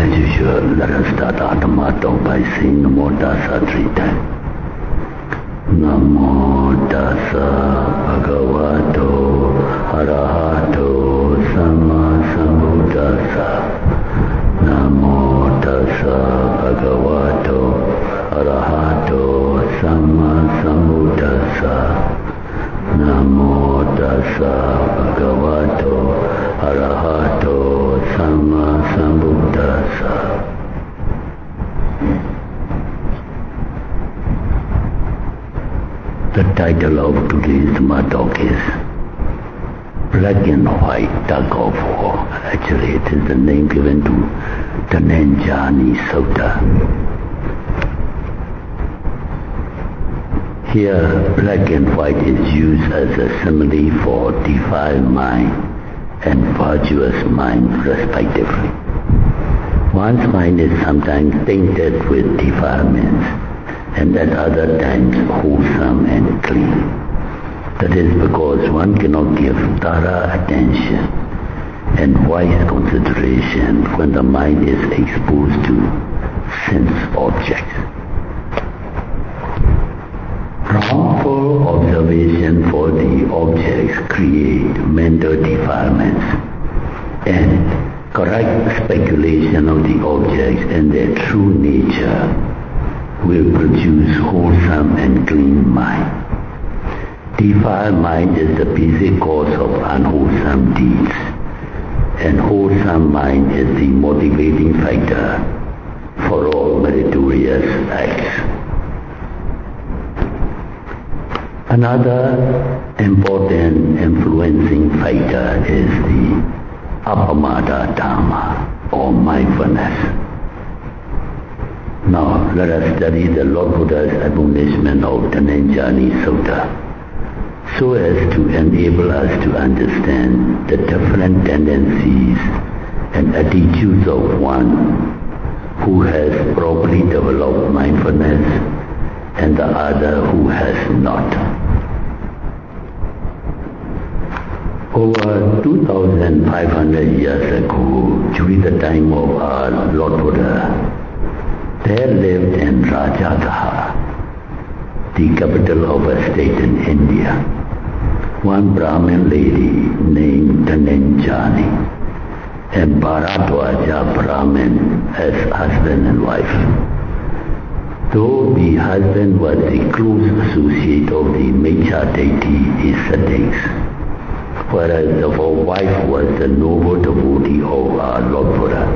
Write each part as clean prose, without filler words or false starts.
As usual, let us start our Dhamma talk by saying Namo Tassa 3 times. Namo Tassa Bhagavato Arahato Sama Sambuddhassa. Namo Tassa Bhagavato Arahato Sama Sambuddhassa. Namo Tassa Bhagavato Arahato Sama Sambuddhassa. The title of today's Dhamma talk is Black and White Tug of War. Actually, it is the name given to Dhananjani Sutta. Here, black and white is used as a simile for defiled mind and virtuous mind respectively. One's mind is sometimes tainted with defilements and at other times wholesome and clean. That is because one cannot give thorough attention and wise consideration when the mind is exposed to sense objects. Wrongful observation for the objects create mental defilements, and correct speculation of the objects and their true nature will produce wholesome and clean mind. Defiled mind is the basic cause of unwholesome deeds, and wholesome mind is the motivating factor for all meritorious acts. Another important influencing factor is the Appamada Dharma, or mindfulness. Now let us study the Lord Buddha's admonishment of Dhananjani Sutta so as to enable us to understand the different tendencies and attitudes of one who has properly developed mindfulness and the other who has not. Over 2,500 years ago, during the time of our Lord Buddha, there lived in Rajagaha, the capital of a state in India, one Brahmin lady named Dhananjani and Bharadwaja Brahmin as husband and wife. Though the husband was the close associate of the Mecha deity ascetics, whereas the wife was the noble devotee of our Lord Buddha.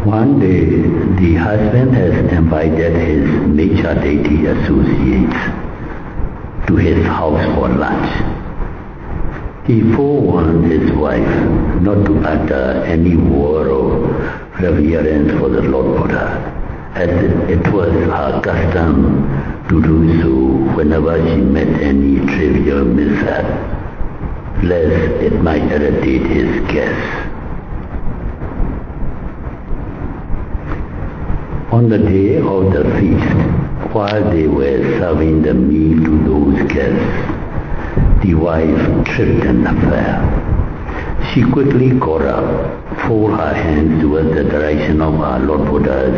One day, the husband has invited his Mecha deity associates to his house for lunch. He forewarned his wife not to utter any word of reverence for the Lord Buddha, as it was her custom to do so whenever she met any trivial mishap, lest it might irritate his guests. On the day of the feast, while they were serving the meal to those guests, the wife tripped and fell. She quickly got up, folded her hands towards the direction of our Lord Buddha's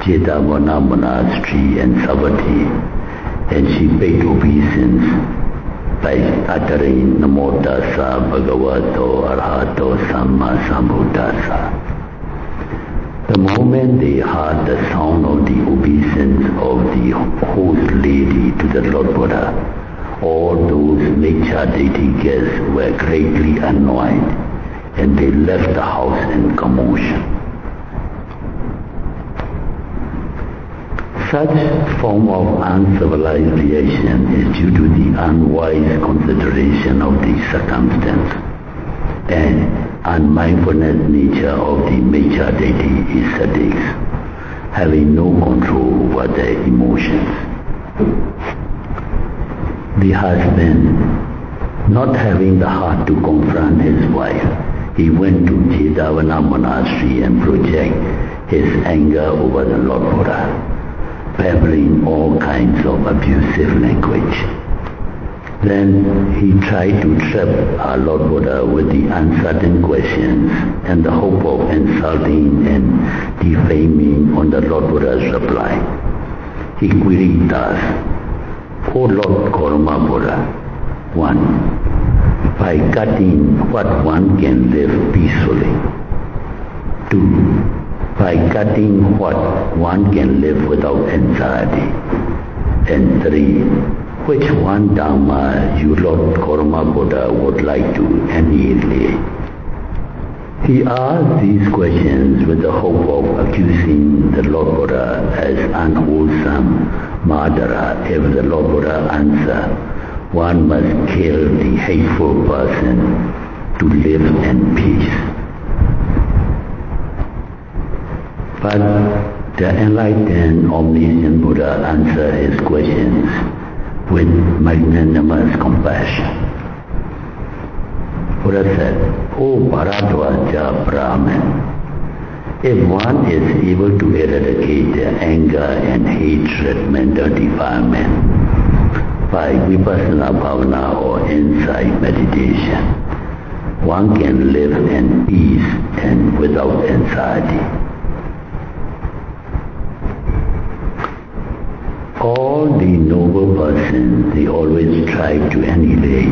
Jetavana monastery and Savatthi, and she paid obeisance by uttering Namo Tassa Bhagavato Arahato Sama Sambuddhassa. The moment they heard the sound of the obeisance of the host lady to the Lord Buddha, all those Mecha deity guests were greatly annoyed, and they left the house in commotion. Such form of uncivilized reaction is due to the unwise consideration of the circumstance and unmindfulness nature of the Mecha deity ascetics, having no control over their emotions. The husband, not having the heart to confront his wife, he went to Jetavana monastery and project his anger over the Lord Buddha, babbling all kinds of abusive language. Then he tried to trap our Lord Buddha with the uncertain questions and the hope of insulting and defaming on the Lord Buddha's reply. He queried thus, O Lord Karma Buddha, 1. By cutting what one can live peacefully. 2. By cutting what one can live without anxiety. And 3. Which one Dharma you Lord Karma Buddha would like to annihilate? He asked these questions with the hope of accusing the Lord Buddha as unwholesome murderer. If the Lord Buddha answered, one must kill the hateful person to live in peace. But the enlightened omniscient Buddha answered his questions with magnanimous compassion. Buddha said, O Bharadwaja Brahmin, if one is able to eradicate the anger and hatred mental defilement by vipassana bhavana or insight meditation, one can live in peace and without anxiety. All the noble persons, they always strive to annihilate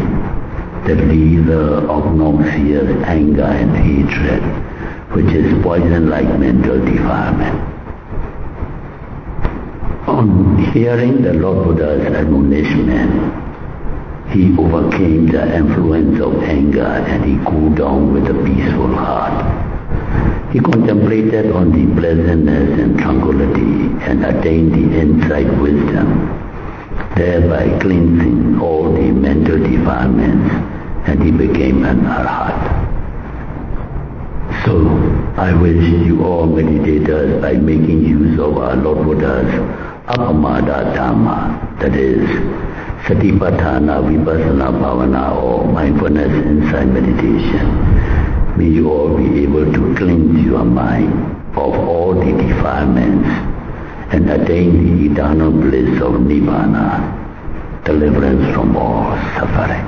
the leader of noxious anger and hatred, which is poison like mental defilement. On hearing the Lord Buddha's admonishment, he overcame the influence of anger and he cooled down with a peaceful heart. He contemplated on the pleasantness and tranquility and attained the insight wisdom, thereby cleansing all the mental defilements, and he became an arhat. So, I wish you all meditators, by making use of our Lord Buddha's Appamada Dhamma, that is, Satipatthana, Vipassana Bhavana or mindfulness insight meditation, may you all be able to cleanse your mind of all the defilements and attain the eternal bliss of Nibbana, deliverance from all suffering.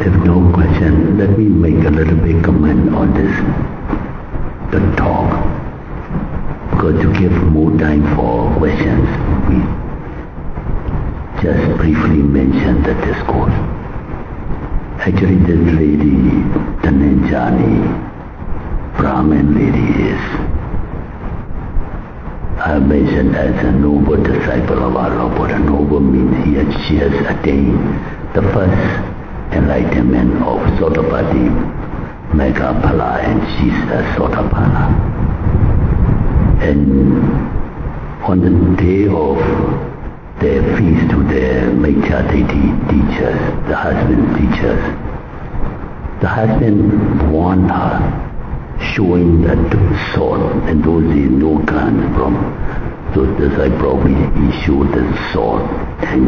If no question, let me make a little bit comment on this, the talk, because to give more time for questions, we just briefly mention the discourse. Actually, this lady, Dhananjani, Brahmin lady is, I have mentioned as a noble disciple of our Lord Buddha. Noble means she has attained the first enlightenment of Sotapaddi Megaphala, and she's a Sotapanna. And on the day of their feast to their Maichaditi teachers, the husband's teachers, the husband warned her, showing that sword, and those days no guns from, so this I probably he showed the sword, and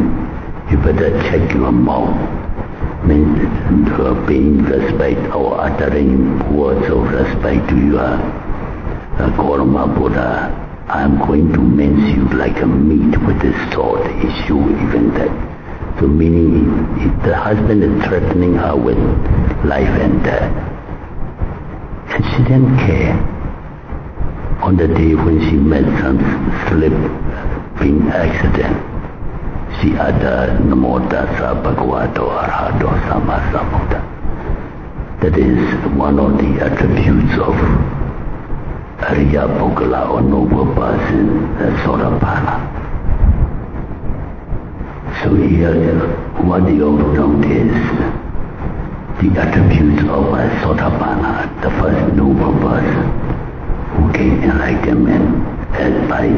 you better check your mouth, means paying respect or uttering words of respect to your Karma Buddha. I am going to mince you like a meat with this sword. Issue even that. So meaning the husband is threatening her with life and death. And she didn't care. On the day when she met some slipping accident, she uttered Namo Tassa Bhagavato Arahato Sama Sambuddha. That is one of the attributes of Ariya Puggala or noble person, Sotapanna. So here, what you have found is the attributes of a Sotapanna, the first noble person who gained enlightenment as by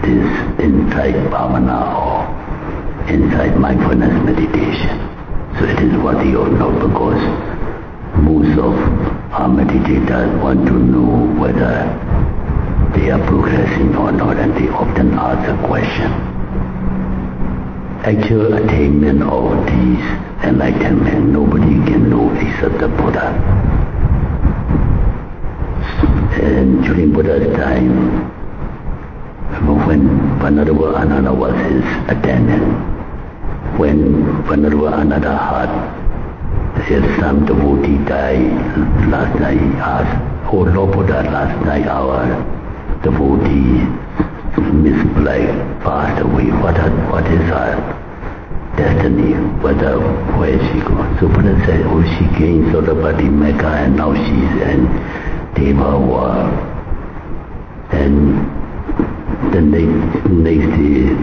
this insight bhavana or insight mindfulness meditation. So it is worthy of note because most of our meditators want to know whether they are progressing or not, and they often ask a question. Actual attainment of these enlightenment, nobody can know except the Buddha. And during Buddha's time, when Venerable Ananda was his attendant, when Venerable Ananda heard some devotee died last night, he asked, "Oh Lord Buddha, last night our devotee Miss Black passed away. What is her destiny? Where is she going?" So Buddha said, "Oh, she came Sotapati Mecca and now she's in Deva world." And the next day,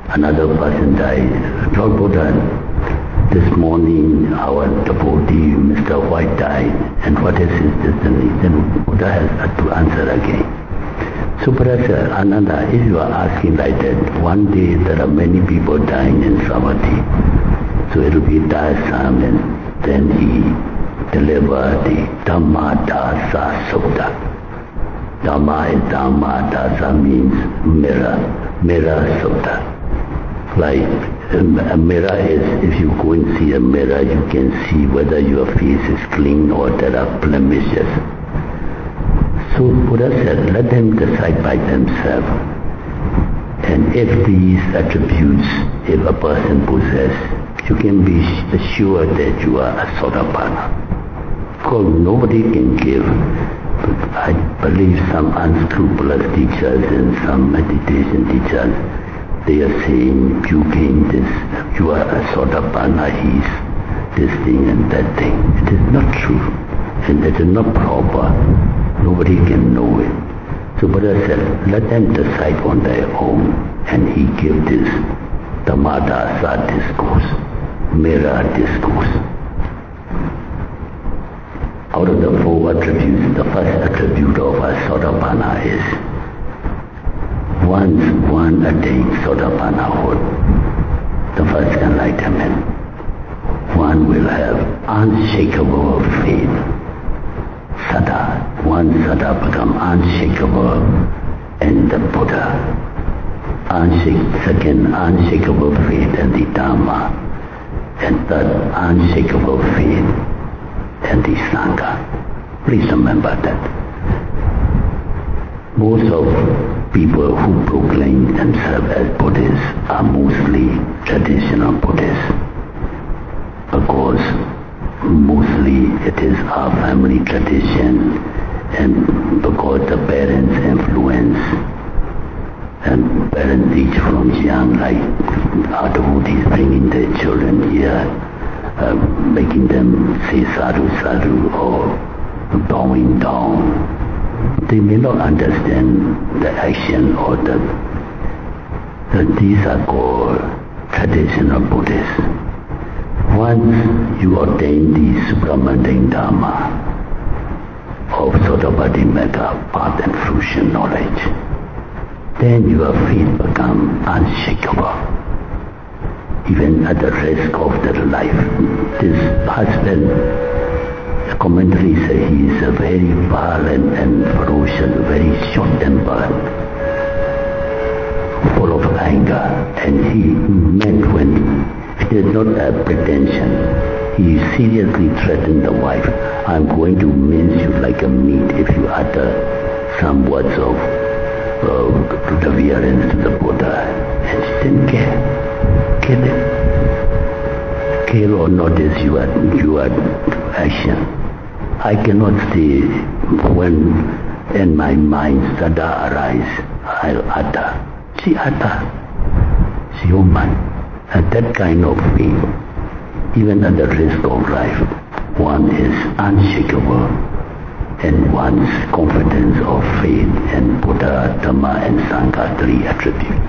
another person died. "Lord Buddha, this morning our devotee Mr. White died, and what is his destiny?" Then Buddha has to answer again. So Buddha said, "Ananda, if you are asking like that, one day there are many people dying in Savatthi. So it will be tiresome," and then he delivered the Dhamma Dasa Sutta. Dhamma is Dhamma, Dasa means mirror Sutta. Like a mirror is, if you go and see a mirror, you can see whether your face is clean or there are blemishes. So Buddha said, let them decide by themselves. And if these attributes, if a person possesses, you can be assured that you are a Sotapanna. Because nobody can give. I believe some unscrupulous teachers and some meditation teachers, they are saying you are a Sotapanna, he's this thing and that thing. It is not true. And it is not proper. Nobody can know it. So Buddha said, let them decide on their own. And he gave this Dhammadasa discourse, mirror discourse. Out of the four attributes, the first attribute of a Sotapanna is, once one attains Sotapannahood, the first enlightenment, one will have unshakable faith. Sada, one Sada become unshakable in the Buddha. Second, unshakable faith in the Dhamma. And third, unshakable faith in the Sangha. Please remember that. Most of people who proclaim themselves as Buddhists are mostly traditional Buddhists. Because mostly it is our family tradition, and because the parents influence and parents teach from young, like our devotees bringing their children here, making them say sadhu sadhu or bowing down. They may not understand the action or these are called traditional Buddhists. Once you attain the supramundane Dhamma of Sotapati Metta, path and fruition knowledge, then your faith becomes unshakable. Even at the risk of their life. This husband, the commentary says he is a very violent and ferocious, very short-tempered, full of anger, and he meant when it is not a pretension. He seriously threatened the wife, "I'm going to mince you like a meat if you utter some words of reverence to the Buddha." And she didn't care. Kill it. Care or not is your action. I cannot say when in my mind Sada arise, I'll utter. She utter. She human. And that kind of faith, even at the risk of life, one is unshakable, and one's confidence of faith in Buddha, Dhamma and Sangha, three attributes.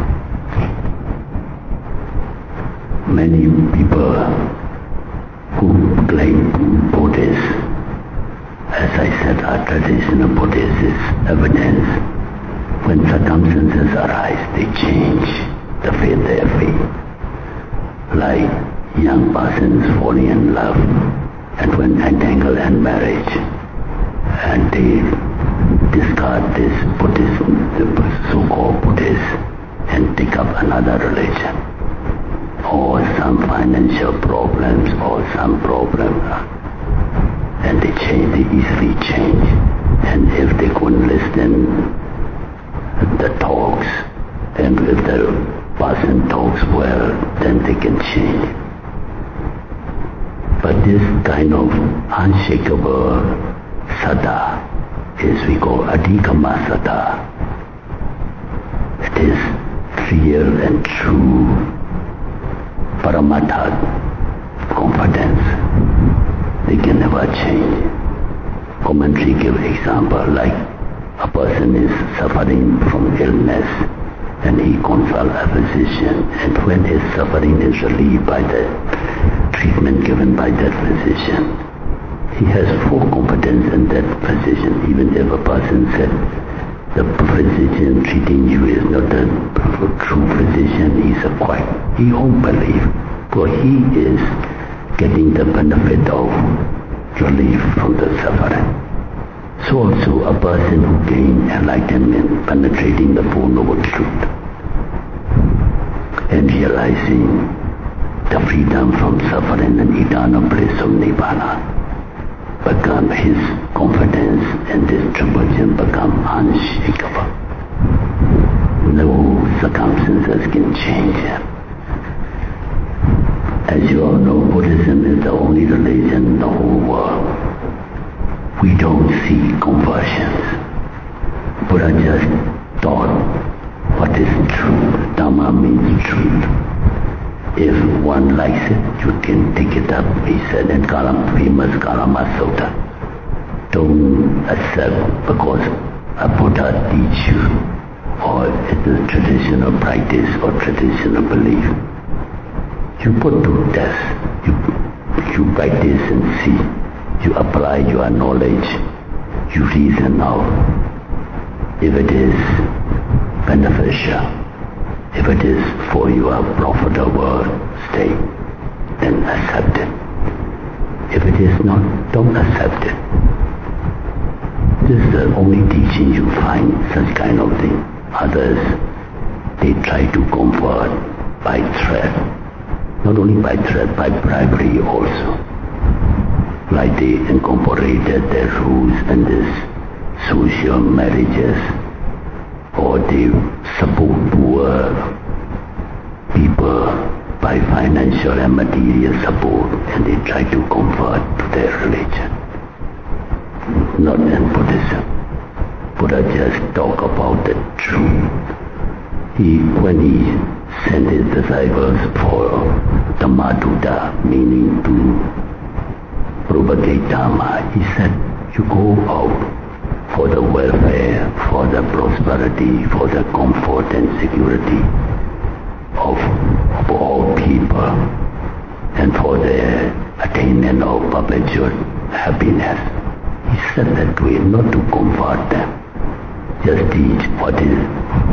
Many people who claim Buddhists, as I said, are traditional Buddhists, is evidence. When circumstances arise, they change their faith. Like young persons falling in love and when entangled in marriage, and they discard this Buddhism, the so-called Buddhist, and take up another religion, or some financial problems or some problem. and they change, they easily change. And if they couldn't listen the talks, and if the person talks well, then they can change. But this kind of unshakable Saddha is we call Adhikama Saddha. It is real and true Paramatha confidence. They can never change. Commentary give example like a person is suffering from illness and he consults a physician, and when his suffering is relieved by the treatment given by that physician, he has full confidence in that physician. Even if a person said the physician treating you is not a true physician, he's a quack, he won't believe, for he is getting the benefit of relief from the suffering. So also a person who gains enlightenment, penetrating the Four Noble Truth and realizing the freedom from suffering and eternal bliss of Nibbana, become his confidence and this triple gem become unshakable. No circumstances can change him. As you all know, Buddhism is the only religion in the whole world. We don't see conversions. Buddha just taught what is truth. Dhamma means truth. If one likes it, you can take it up, he said in famous Kalama Sutta. Don't accept because a Buddha teach you, or it is traditional practice or traditional belief. You put to test. You practice and see. You apply your knowledge. You reason out. If it is beneficial, if it is for your profitable state, then accept it. If it is not, don't accept it. This is the only teaching you find, such kind of thing. Others, they try to convert by threat. Not only by threat, by bribery also. Like they incorporated their rules in this social marriages, or they support poor people by financial and material support, and they try to convert to their religion. Not in Buddhism. Buddha just talk about the truth. When he sent his disciples for Dhamma-duta, meaning to propagate Dhamma, he said, you go out for the welfare, for the prosperity, for the comfort and security of all people, and for the attainment of perpetual happiness. He said that way, not to convert them. Just teach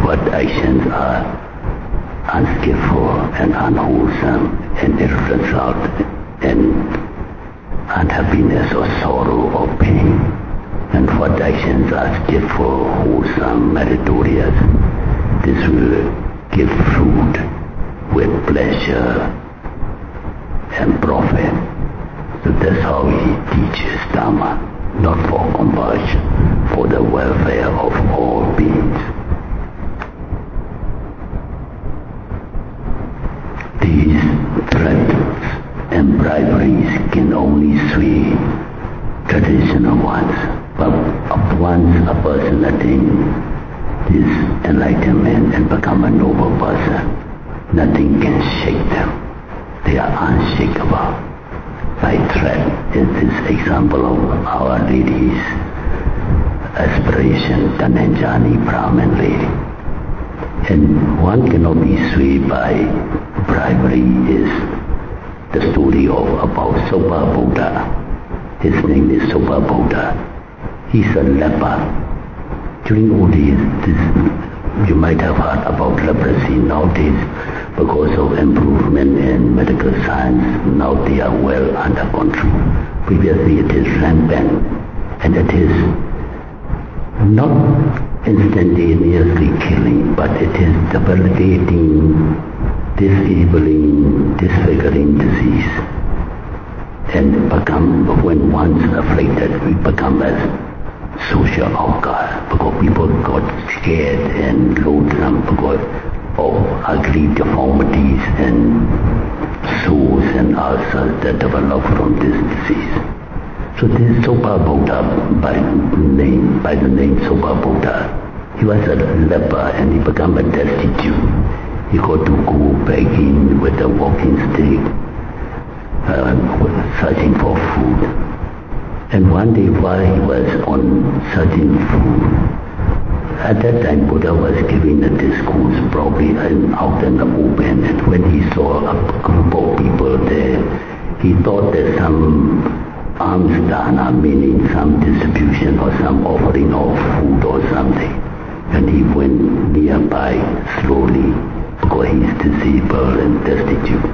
what actions are unskillful and unwholesome, and it results in unhappiness or sorrow or pain. And what actions are skillful, wholesome, meritorious, this will give fruit with pleasure and profit. So that's how he teaches Dhamma, not for conversion, for the welfare of all beings. These threats and briberies can only sway traditional ones, but once a person attains this enlightenment and become a noble person, nothing can shake them. They are unshakable. By threat is this example of Our Lady's aspiration, Dhananjani Brahmin lady. And one cannot be swayed by bribery is the story about Sopa Buddha. His name is Sopa Buddha. He's a leper. During old days, you might have heard about leprosy. Nowadays, because of improvement in medical science, now they are well under control. Previously it is rampant, and it is not instantaneously killing, but it is debilitating, disabling, disfiguring disease. and become, when once afflicted, we become as social outcast because people got scared and loathsome because of ugly deformities and sores and ulcers that develop from this disease. So this Sopa Buddha, by the name Sopa Buddha, he was a leper and he became a destitute. He got to go begging with a walking stick, searching for food. And one day while he was on searching food, at that time Buddha was giving a discourse probably out in the open, and when he saw a group of people there, he thought that some alms dana, meaning some distribution or some offering of food or something, and he went nearby slowly because he's disabled and destitute.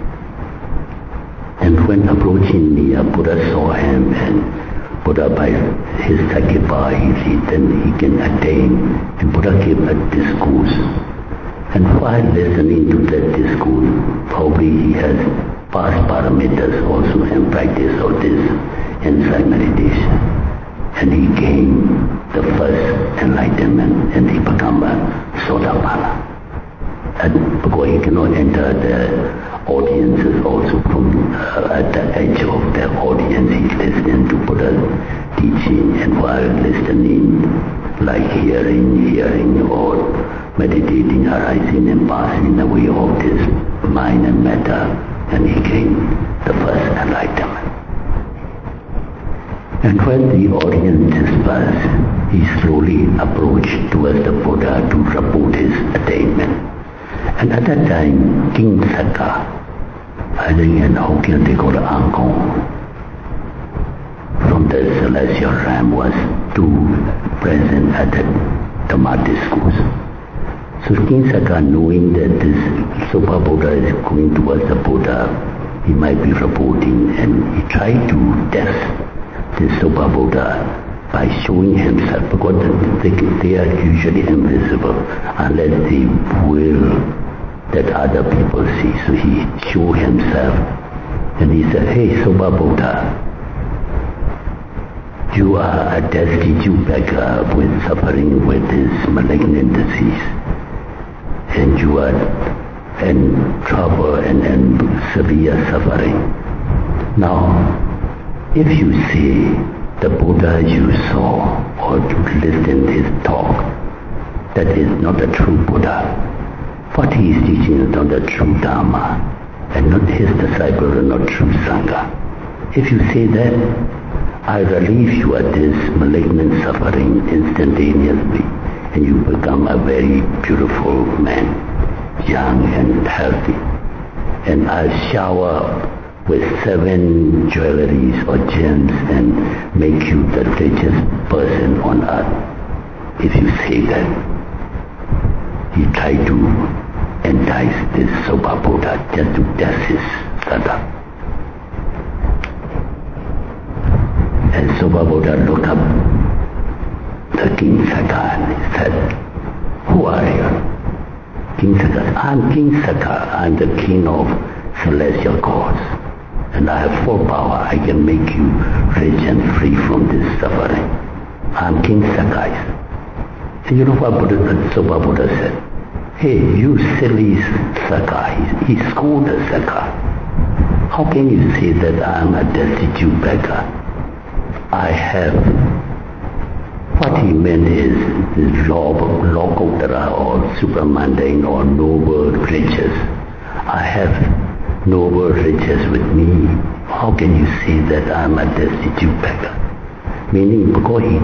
And when approaching near, Buddha saw him, and Buddha, by his sakkhipa, then he can attain. And Buddha gave a discourse. And while listening to that discourse, probably he has past paramitas also and practice of this insight meditation. And he gained the first enlightenment, and he became a Sotapanna. And because he cannot enter the audiences also from at the edge of the audience, he listened to Buddha's teaching, and while listening, like hearing or meditating, arising and passing away of this mind and matter, and he gained the first enlightenment. And when the audience dispersed, he slowly approached towards the Buddha to report his attainment. And at that time, King Sakka, I think in Hokkien they call it Angkong, from the celestial realm, was present at the Dhamma discourse. So King Sakka, knowing that this Sopa Buddha is going towards the Buddha, he might be reporting, and he tried to test this Sopa Buddha by showing himself, because they are usually invisible unless they will that other people see. So he showed himself, and he said, "Hey, Sopa Buddha, you are a destitute beggar suffering with this malignant disease, and you are in trouble and severe suffering. Now, if you say the Buddha you saw or to listen his talk, that is not a true Buddha. What he is teaching is not the true Dharma, and not his disciples are not true Sangha. If you say that, I relieve you of this malignant suffering instantaneously, and you become a very beautiful man, young and healthy. And I'll shower with 7 jewelries or gems and make you the richest person on earth. If you say that, he tried to entice this Sopa Buddha just to test his Sutta. And Sopa Buddha looked up the King Sakka and he said, "Who are you?" King Sakka, "I'm King Sakka. I'm the king of celestial gods. And I have full power. I can make you rich and free from this suffering. I'm King Sakka." And you know what Sopa Buddha said? "Hey, you silly Sakka." He scolded Sakka. "How can you say that I'm a destitute beggar? I have..." What he meant is this Lokotara or supramundane or noble riches. I have noble riches with me. How can you say that I'm a destitute beggar? Meaning, because he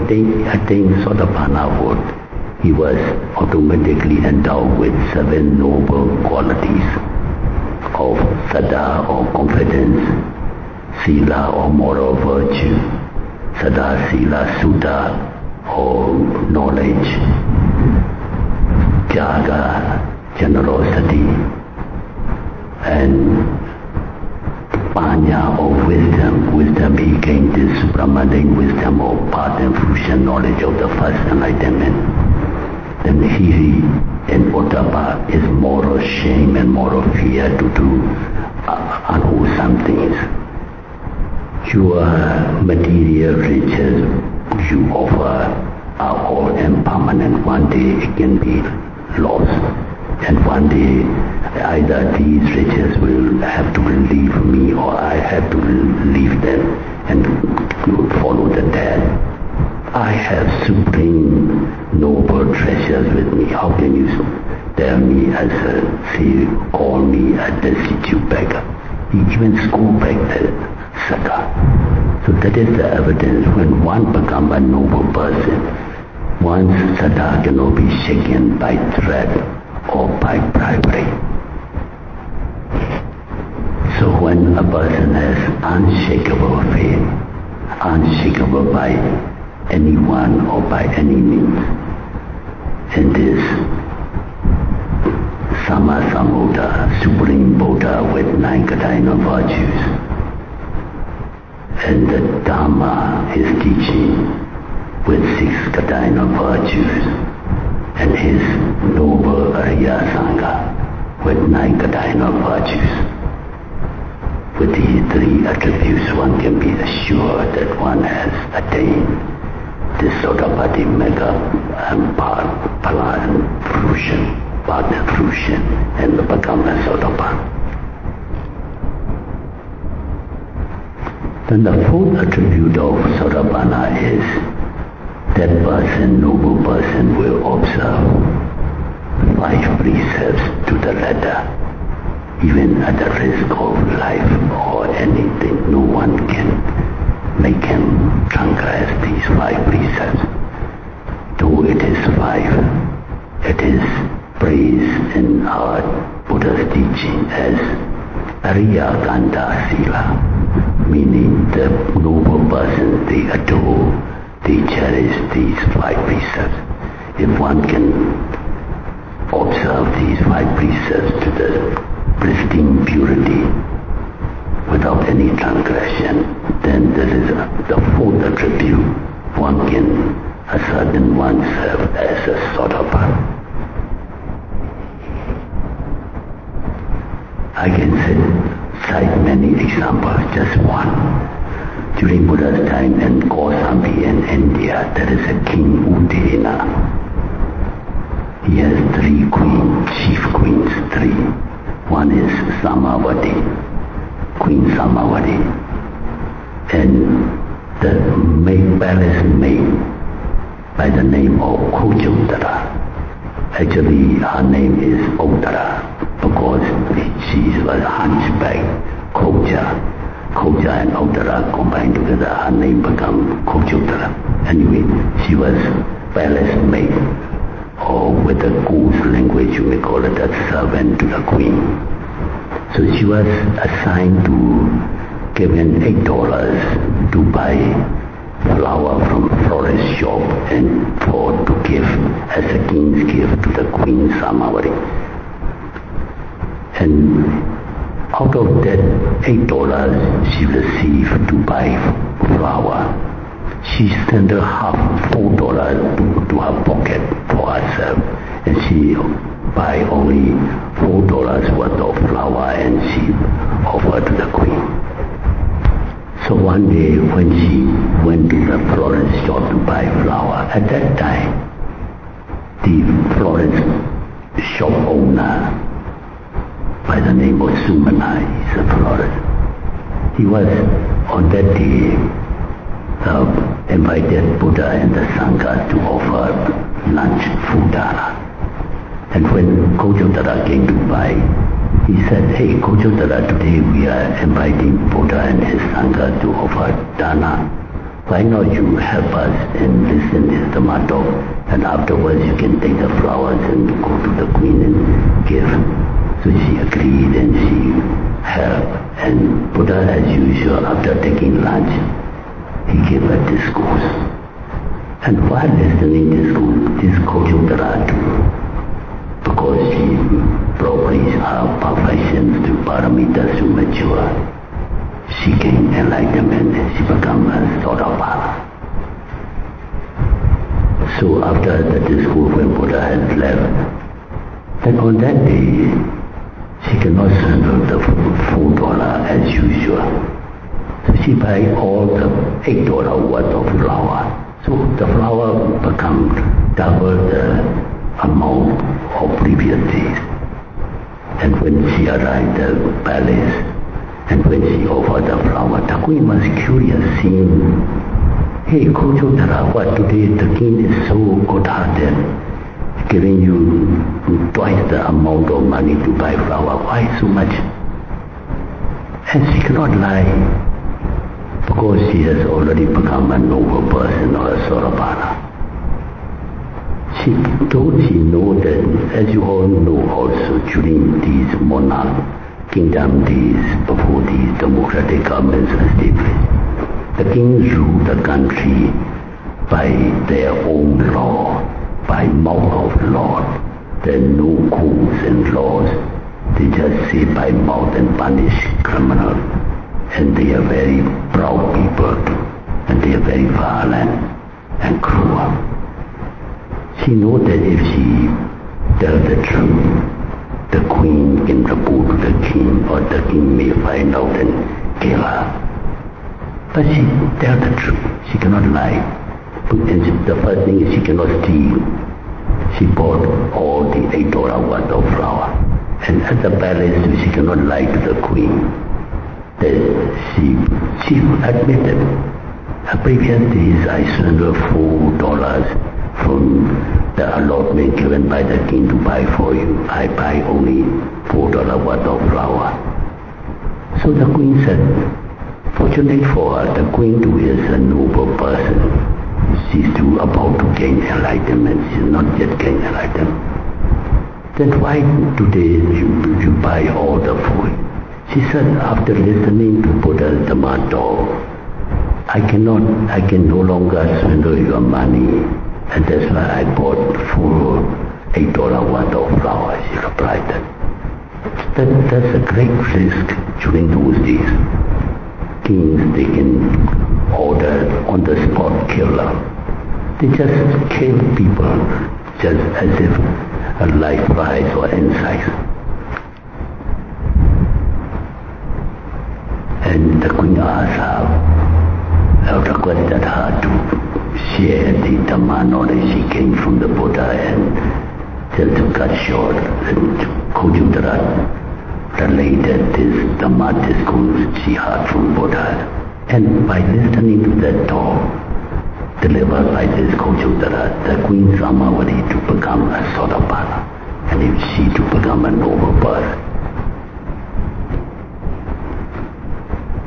attained Sotapanna, he was automatically endowed with 7 noble qualities of Saddha or confidence, Sila or moral virtue, Saddha, Sila, Sutta or knowledge, Jaga, generosity, and Panya or wisdom. Wisdom, he gained this supramundane wisdom or path and fruition knowledge of the first enlightenment. Then Hiri and Ottappa is moral shame and moral fear to do unwholesome things. Your material riches you offer are all impermanent. One day it can be lost, and one day either these riches will have to leave me or I have to leave them and follow the death. I have supreme noble treasures with me. How can you tell me call me a destitute beggar? He even scold back the Sutta. So that is the evidence. When one becomes a noble person, one's Sutta cannot be shaken by threat or by bribery. So when a person has unshakable faith, unshakable by anyone or by any means, and this Sama Sambuddha, Supreme Buddha with 9 cardinal virtues, and the Dharma is teaching with 6 cardinal virtues, and his noble Arya Sangha with 9 cardinal virtues. With these 3 attributes, one can be assured that one has attained this Sotapati Mega and partner fruition, and become a Sotapan. Then the 4th attribute of Sotapanna is that person, noble person, will observe 5 precepts to the letter, even at the risk of life or anything. No one can make him transgress these 5 precepts. Though it is 5, it is praised in our Buddha's teaching as Ariya Gandha Sila, meaning the noble persons, they adore, they cherish these 5 precepts. If one can observe these 5 precepts to the pristine purity without any transgression, then this is the 4th attribute. One can ascertain oneself as a Sotapan. I can cite many examples, just one. During Buddha's time in Kausambi in India, there is a king Udena. He has 3 queens, chief queens, 3. One is Samavati, Queen Samavati, and the palace maid by the name of Khojuttara. Actually, her name is Uttara because she was a hunchback, Khoja and Uttara combined together. Her name became Khojuttara. Anyway, she was palace maid, or with the Coos language you may call it a servant to the queen. So she was assigned to given $8 to buy flower from florist shop and to give as a king's gift to the Queen Samavati. And out of that $8 she received to buy flower, she sent half $4 to her pocket for herself, and she buy only $4 worth of flower and she offered to the queen. So one day when she went to the florist shop to buy flower, at that time the florist shop owner by the name of Sumana, he's a florist, he was on that day invited Buddha and the Sangha to offer lunch foodana. And when Khojuttara came to buy, he said, "Hey Khojuttara, today we are inviting Buddha and his Sangha to offer dana. Why not you help us and listen to the motto, and afterwards you can take the flowers and go to the queen and give." So she agreed and she helped. And Buddha, as usual, after taking lunch, he gave a discourse. And while listening to this Khojuttara too, because she probably her perfections to paramita to mature, she gained enlightenment and she became a Sotapana. So after the discourse when Buddha had left, then on that day she cannot send out the $4 as usual. So she buy all the $8 worth of flour. So the flour becomes double the amount of previous days. And when she arrived at the palace, and when she offered the flour, the queen was curious, seeing, hey, Kochotara, what today the king is so good-hearted, giving you twice the amount of money to buy flour. Why so much? And she cannot lie, because she has already become a noble person or a Sorabana. She know that, as you all know also, during these monarch kingdom days, before these democratic governments were established, the kings ruled the country by their own law, by mouth of law. There are no codes and laws. They just say by mouth and punish criminals. And they are very proud people too. And they are very violent and cruel. She knows that if she tells the truth, the queen can report to the king, or the king may find out and kill her. But she tells the truth. She cannot lie. And the first thing is she cannot steal. She bought all the $8 worth of flour. And at the palace, she cannot lie to the queen. That she admitted, the previous days I surrendered $4 from the allotment given by the king to buy for you. I buy only $4 worth of flour. So the queen said, fortunate for her, the queen too is a noble person. She's too about to gain enlightenment. She's not yet gained enlightenment. Then why today you buy all the food? She said, after listening to Buddha's Dhamma, I can no longer surrender your money. And that's why I bought $8 worth of flour. She replied that's a great risk during those days. Kings, they can order on the spot killer. They just kill people just as if a live flies or insects. And the queen asked her, requested her to share the Dhamma knowledge she gained from the Buddha, and just to cut short, Kojutara related this Dhamma discourse she heard from Buddha. And by listening to that talk delivered by this Kojutara, the Queen Samavati to become a Sotapanna, and if she to become a noble person.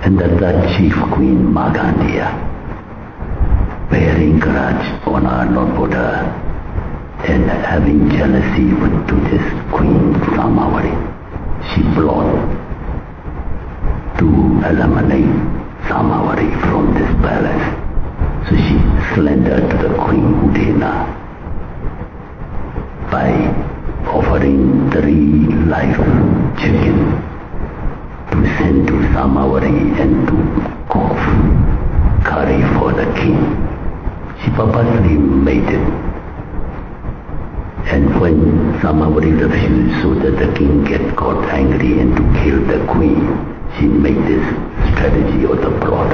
And that chief queen Magandia, bearing grudge on our Lord Buddha and having jealousy to this queen Samavati, she plotted to eliminate Samavati from this palace. So she slandered to the queen Udena by offering 3 live chickens to send to Samavati and to cook curry for the king. She purposely made it. And when Samavati refused so that the king got angry and to kill the queen, she made this strategy or the plot.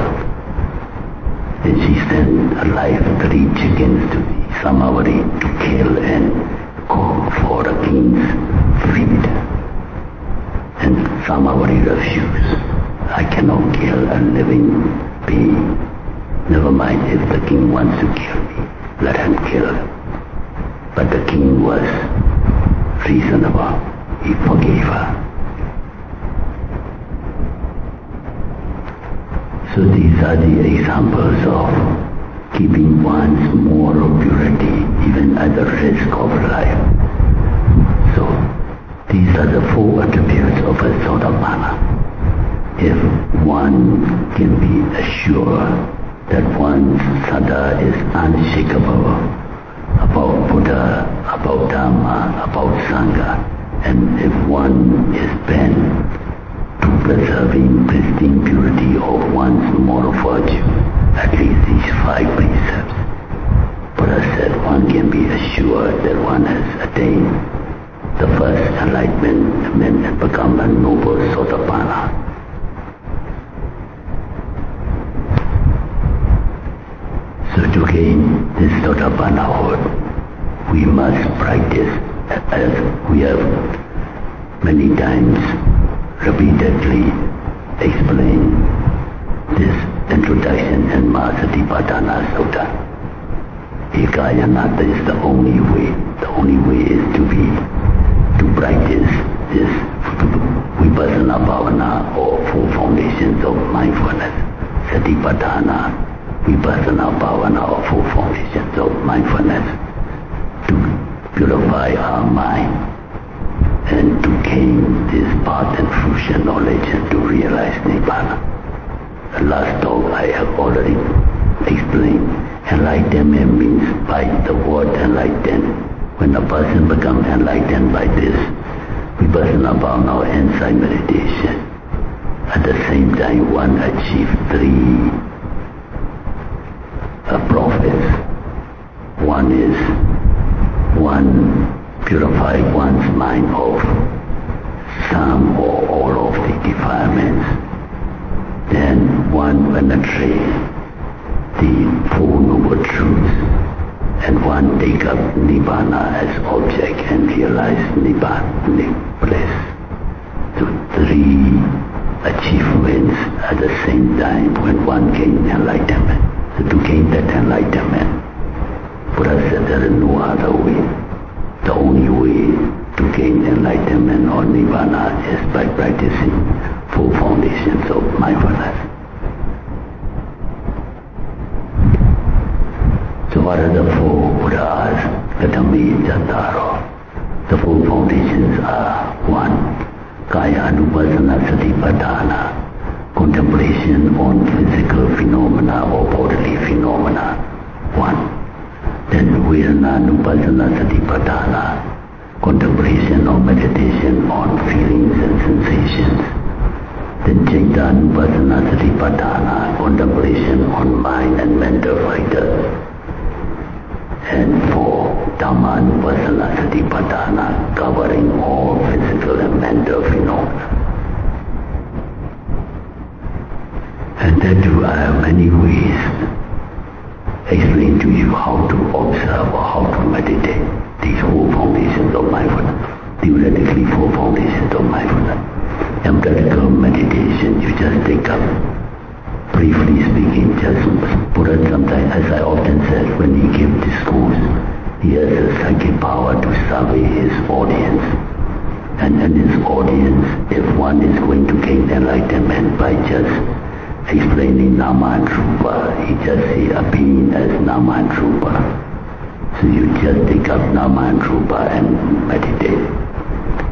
Then she sent alive 3 chickens to Samavati to kill and cook for the king's feed. And Samavati refused. I cannot kill a living being. Never mind if the king wants to kill me, let him kill. But the king was reasonable. He forgave her. So these are the examples of keeping one's moral purity even at the risk of life. So these are the 4 attributes of a Sotapanna. If one can be assured that one's Sada is unshakable about Buddha, about Dhamma, about Sangha, and if one is bent to preserving pristine purity of one's moral virtue, at least these 5 precepts, Buddha said one can be assured that one has attained the first enlightenment and become a noble Sotapanna. up on our we must practice, as we have many times repeatedly explained this introduction in Satipatthana Sutta. Ekayanata is the only way. The only way is to practice this Vipassana Bhavana or four foundations of mindfulness. Satipatthana, Vipassana Bhavana or four foundations of mindfulness, to purify our mind and to gain this path and fruition knowledge and to realize Nibbana. The last talk I have already explained. Enlightenment means by the word enlightened. When a person becomes enlightened by this Vipassana Bhavana or insight meditation, at the same time one achieves three profits. One is purify one's mind of some or all of the defilements. Then one penetrates the Four Noble Truths, and one take up Nibbana as object and realize Nibbana, bliss. So three achievements at the same time when one gains enlightenment. So to gain that enlightenment, Buddha said there is no other way. The only way to gain enlightenment or Nibbana is by practicing four foundations of mindfulness. So what are the four Buddhas? Katami Jataro. The four foundations are: one, Kaya Anupassana Satipatthana, contemplation on physical phenomena or bodily phenomena. One. Then Vedana Anupassana Satipatthana, contemplation or meditation on feelings and sensations. Then Citta Anupassana Satipatthana, contemplation on mind and mental factors. And four, Dhamma Anupassana Satipatthana, covering all physical and mental phenomena. And that too, I have many ways explain to you how to observe or how to meditate these four foundations of mindfulness. Theoretically, four foundations of mindfulness. And practical meditation, you just take up, briefly speaking, just Buddha sometimes, as I often said, when he gives discourse, he has a psychic power to survey his audience. And in his audience, if one is going to gain enlightenment by just explaining Nama and Rupa, he just see a being as Nama and Rupa. So you just take up Nama and Rupa and meditate.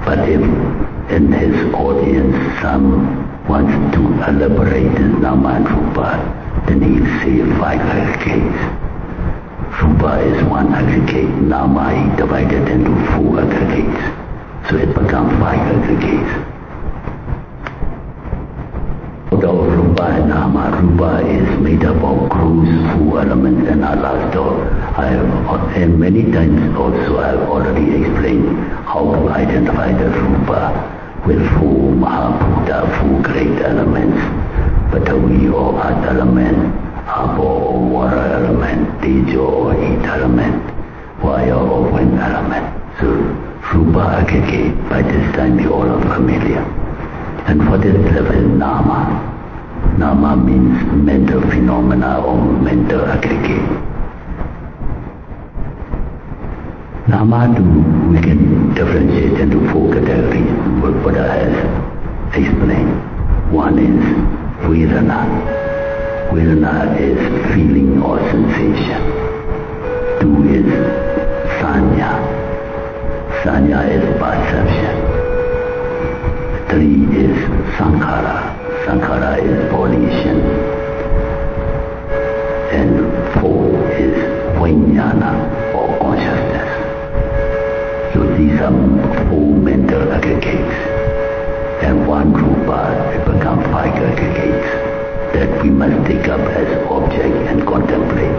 But if in his audience some wants to elaborate this Nama and Rupa, then he'll say five aggregates. Rupa is one aggregate, Nama he divided into four aggregates. So it becomes five aggregates. Although Rupa and Nama, Rupa is made up of gross four elements, and our last talk, and many times also I have already explained how to identify the Rupa with four Mahabhuta, four great elements, Patavi or earth element, Apo or water element, Tejo or heat element, Vaya or wind element. So Rupa aggregate, by this time you all are familiar. And for this level, Nama. Nama means mental phenomena or mental aggregate. Nama too, we can differentiate into four categories, what Buddha has explained. One is Vedana. Vedana is feeling or sensation. Two is Sanya. Sanya is perception. Three is Sankhara. Sankhara is volition. And four is Vijnana or consciousness. So these are four mental aggregates. And one Rupa, it becomes five aggregates that we must take up as object and contemplate,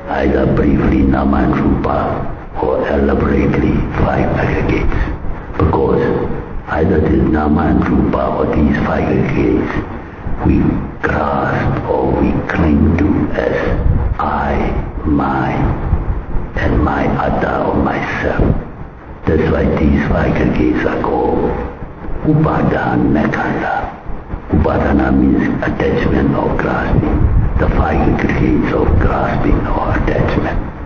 either briefly Nama and Rupa or elaborately five aggregates. Because either this Nama and Rupa or these five aggregates we grasp or we cling to as I, mine, and my atta or myself. That's why these five gates are called Upadana Khanda. Upadana means attachment or grasping. The five gates of grasping or attachment.